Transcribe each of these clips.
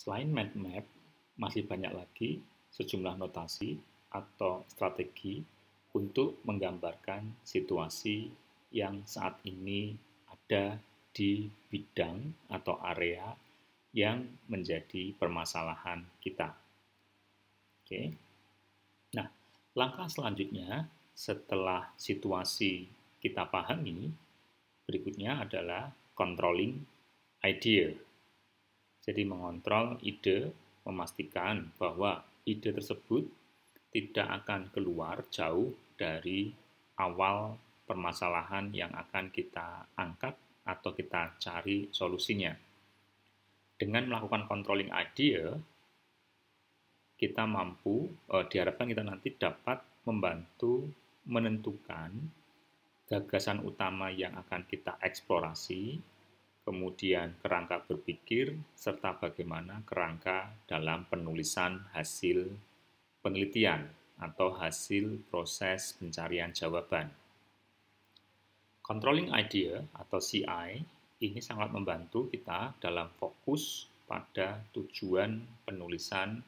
Selain mind map, masih banyak lagi sejumlah notasi atau strategi untuk menggambarkan situasi yang saat ini ada di bidang atau area yang menjadi permasalahan kita. Oke. Nah, langkah selanjutnya setelah situasi kita pahami, berikutnya adalah controlling idea. Jadi mengontrol ide, memastikan bahwa ide tersebut tidak akan keluar jauh dari awal permasalahan yang akan kita angkat atau kita cari solusinya. Dengan melakukan controlling idea, kita mampu, diharapkan kita nanti dapat membantu menentukan gagasan utama yang akan kita eksplorasi, kemudian kerangka berpikir, serta bagaimana kerangka dalam penulisan hasil penelitian atau hasil proses pencarian jawaban. Controlling idea atau CI ini sangat membantu kita dalam fokus pada tujuan penulisan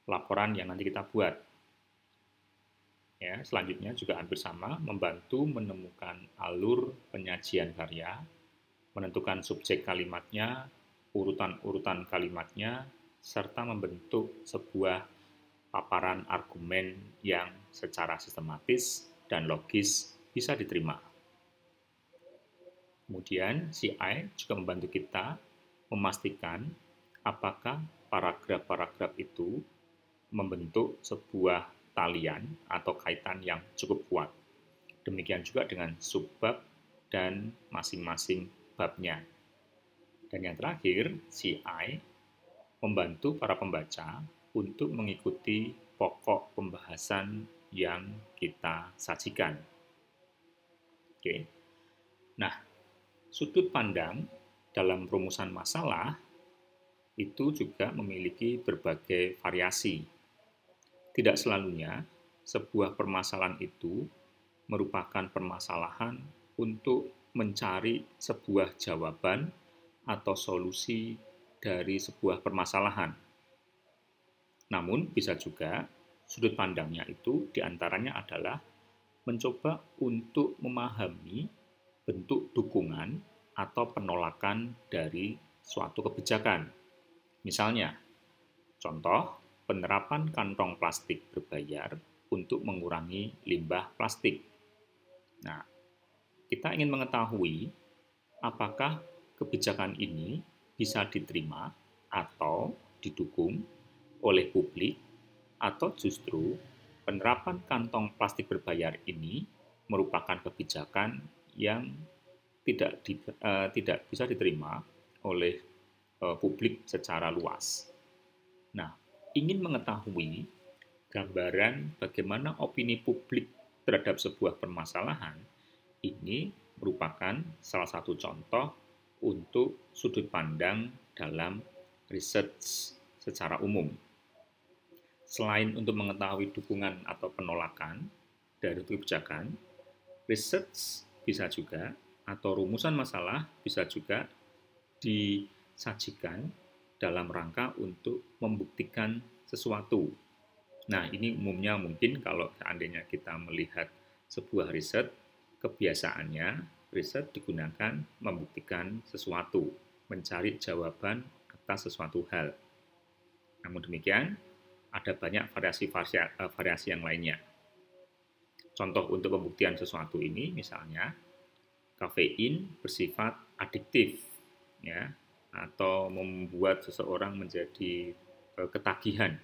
laporan yang nanti kita buat. Ya, selanjutnya juga hampir sama, membantu menemukan alur penyajian karya, menentukan subjek kalimatnya, urutan-urutan kalimatnya, serta membentuk sebuah paparan argumen yang secara sistematis dan logis bisa diterima. Kemudian CI juga membantu kita memastikan apakah paragraf-paragraf itu membentuk sebuah talian atau kaitan yang cukup kuat. Demikian juga dengan subbab dan masing-masing babnya. Dan yang terakhir, CI membantu para pembaca untuk mengikuti pokok pembahasan yang kita sajikan. Oke. Nah, sudut pandang dalam rumusan masalah itu juga memiliki berbagai variasi. Tidak selalunya sebuah permasalahan itu merupakan permasalahan untuk mencari sebuah jawaban atau solusi dari sebuah permasalahan. Namun bisa juga sudut pandangnya itu diantaranya adalah mencoba untuk memahami bentuk dukungan atau penolakan dari suatu kebijakan. Misalnya, contoh penerapan kantong plastik berbayar untuk mengurangi limbah plastik. Nah, kita ingin mengetahui apakah kebijakan ini bisa diterima atau didukung oleh publik, atau justru penerapan kantong plastik berbayar ini merupakan kebijakan yang tidak bisa diterima oleh publik secara luas. Nah, ingin mengetahui gambaran bagaimana opini publik terhadap sebuah permasalahan, ini merupakan salah satu contoh untuk sudut pandang dalam research secara umum. Selain untuk mengetahui dukungan atau penolakan dari kebijakan, research bisa juga, atau rumusan masalah bisa juga disajikan dalam rangka untuk membuktikan sesuatu. Nah, ini umumnya mungkin kalau seandainya kita melihat sebuah riset, kebiasaannya riset digunakan membuktikan sesuatu, mencari jawaban atas sesuatu hal. Namun demikian, ada banyak variasi yang lainnya. Contoh untuk pembuktian sesuatu ini misalnya, kafein bersifat adiktif, ya, atau membuat seseorang menjadi ketagihan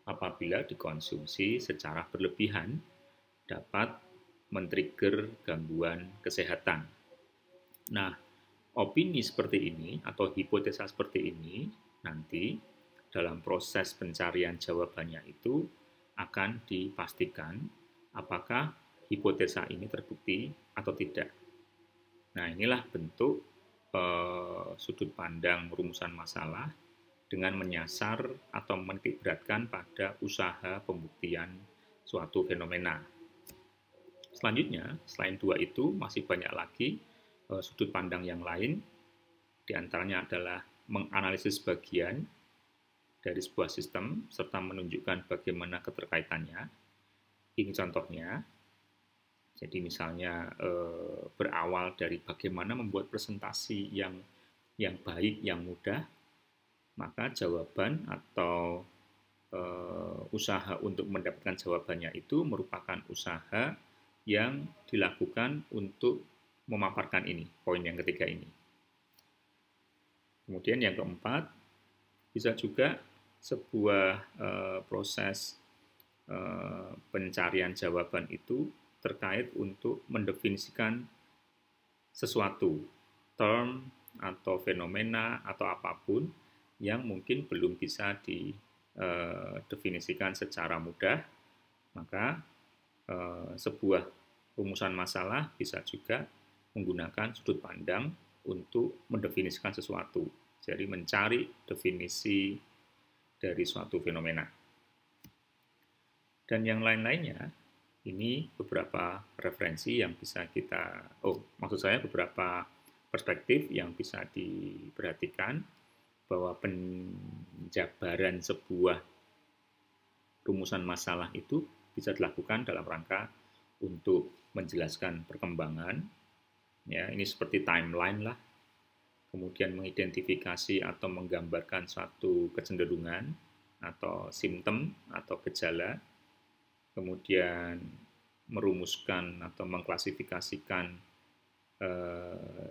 apabila dikonsumsi secara berlebihan dapat men-trigger gangguan kesehatan. Nah, opini seperti ini atau hipotesa seperti ini nanti dalam proses pencarian jawabannya itu akan dipastikan apakah hipotesa ini terbukti atau tidak. Nah, inilah bentuk sudut pandang rumusan masalah dengan menyasar atau menitikberatkan pada usaha pembuktian suatu fenomena. Selanjutnya, selain dua itu, masih banyak lagi sudut pandang yang lain, diantaranya adalah menganalisis bagian dari sebuah sistem serta menunjukkan bagaimana keterkaitannya. Ini contohnya. Jadi misalnya berawal dari bagaimana membuat presentasi yang baik, yang mudah, maka jawaban atau usaha untuk mendapatkan jawabannya itu merupakan usaha yang dilakukan untuk memaparkan ini, poin yang ketiga ini. Kemudian yang keempat, bisa juga sebuah proses pencarian jawaban itu terkait untuk mendefinisikan sesuatu, term atau fenomena atau apapun yang mungkin belum bisa didefinisikan secara mudah, maka sebuah rumusan masalah bisa juga menggunakan sudut pandang untuk mendefinisikan sesuatu. Jadi mencari definisi dari suatu fenomena. Dan yang lain-lainnya, ini beberapa referensi yang bisa maksud saya beberapa perspektif yang bisa diperhatikan bahwa penjabaran sebuah rumusan masalah itu bisa dilakukan dalam rangka untuk menjelaskan perkembangan. Ya, ini seperti timeline lah. Kemudian mengidentifikasi atau menggambarkan suatu kecenderungan atau simptom atau gejala, kemudian merumuskan atau mengklasifikasikan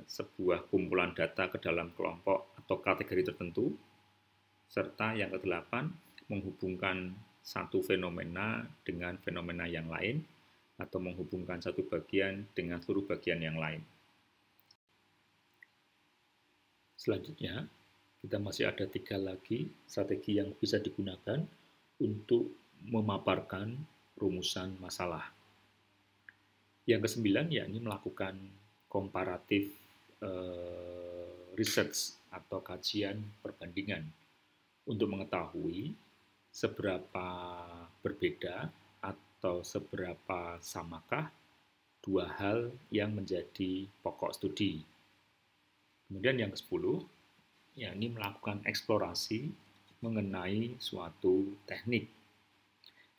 sebuah kumpulan data ke dalam kelompok atau kategori tertentu, serta yang kedelapan, menghubungkan satu fenomena dengan fenomena yang lain atau menghubungkan satu bagian dengan seluruh bagian yang lain. Selanjutnya, kita masih ada 3 lagi strategi yang bisa digunakan untuk memaparkan rumusan masalah. Yang ke-9, yakni melakukan komparatif research atau kajian perbandingan untuk mengetahui seberapa berbeda atau seberapa samakah dua hal yang menjadi pokok studi. Kemudian yang ke-10, yakni melakukan eksplorasi mengenai suatu teknik.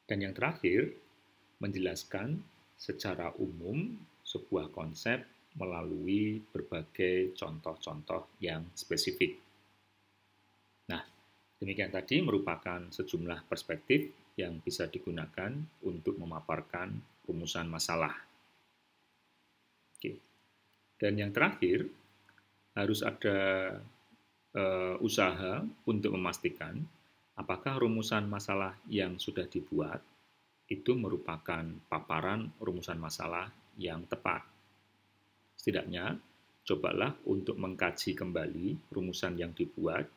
Dan yang terakhir, menjelaskan secara umum sebuah konsep melalui berbagai contoh-contoh yang spesifik. Nah, demikian tadi merupakan sejumlah perspektif yang bisa digunakan untuk memaparkan rumusan masalah. Oke. Dan yang terakhir, harus ada usaha untuk memastikan apakah rumusan masalah yang sudah dibuat itu merupakan paparan rumusan masalah yang tepat. Setidaknya, cobalah untuk mengkaji kembali rumusan yang dibuat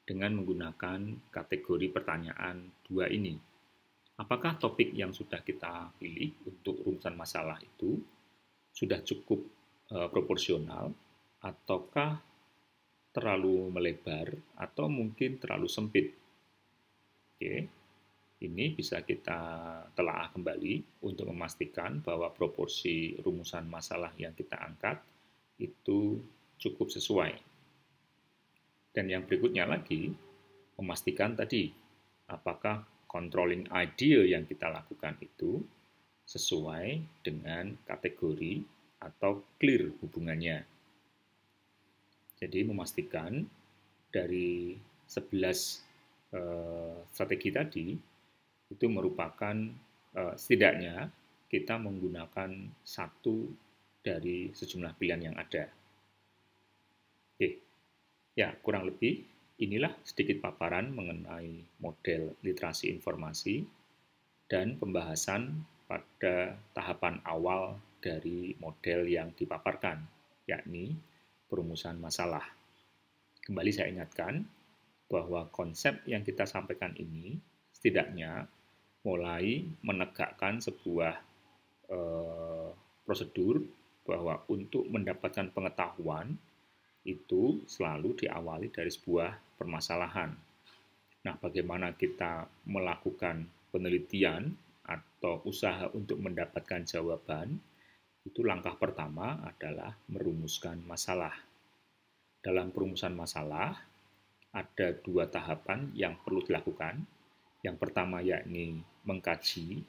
dengan menggunakan kategori pertanyaan 2 ini. Apakah topik yang sudah kita pilih untuk rumusan masalah itu sudah cukup proporsional, ataukah terlalu melebar atau mungkin terlalu sempit? Oke, ini bisa kita telaah kembali untuk memastikan bahwa proporsi rumusan masalah yang kita angkat itu cukup sesuai. Dan yang berikutnya lagi, memastikan tadi apakah controlling idea yang kita lakukan itu sesuai dengan kategori atau clear hubungannya. Jadi memastikan dari 11 strategi tadi itu merupakan setidaknya kita menggunakan satu dari sejumlah pilihan yang ada. Oke, ya kurang lebih inilah sedikit paparan mengenai model literasi informasi dan pembahasan pada tahapan awal dari model yang dipaparkan, yakni perumusan masalah. Kembali saya ingatkan bahwa konsep yang kita sampaikan ini setidaknya mulai menegakkan sebuah prosedur bahwa untuk mendapatkan pengetahuan itu selalu diawali dari sebuah permasalahan. Nah, bagaimana kita melakukan penelitian atau usaha untuk mendapatkan jawaban, itu langkah pertama adalah merumuskan masalah. Dalam perumusan masalah, ada 2 tahapan yang perlu dilakukan. Yang pertama yakni mengkaji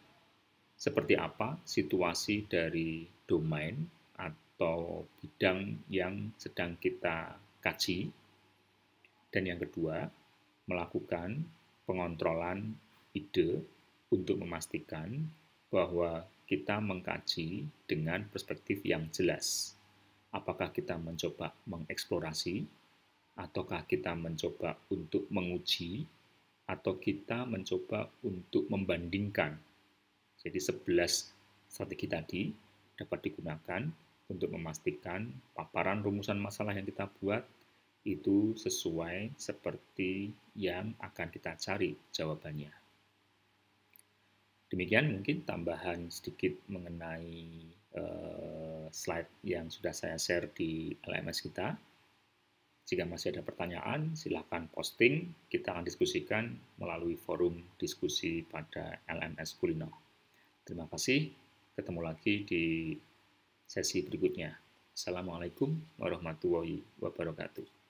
seperti apa situasi dari domain atau bidang yang sedang kita kaji. Dan yang kedua, melakukan pengontrolan ide untuk memastikan bahwa kita mengkaji dengan perspektif yang jelas. Apakah kita mencoba mengeksplorasi, ataukah kita mencoba untuk menguji, atau kita mencoba untuk membandingkan. Jadi 11 strategi tadi dapat digunakan untuk memastikan paparan rumusan masalah yang kita buat itu sesuai seperti yang akan kita cari jawabannya. Demikian mungkin tambahan sedikit mengenai slide yang sudah saya share di LMS kita. Jika masih ada pertanyaan, silakan posting. Kita akan diskusikan melalui forum diskusi pada LMS Kulino. Terima kasih. Ketemu lagi di sesi berikutnya. Assalamualaikum warahmatullahi wabarakatuh.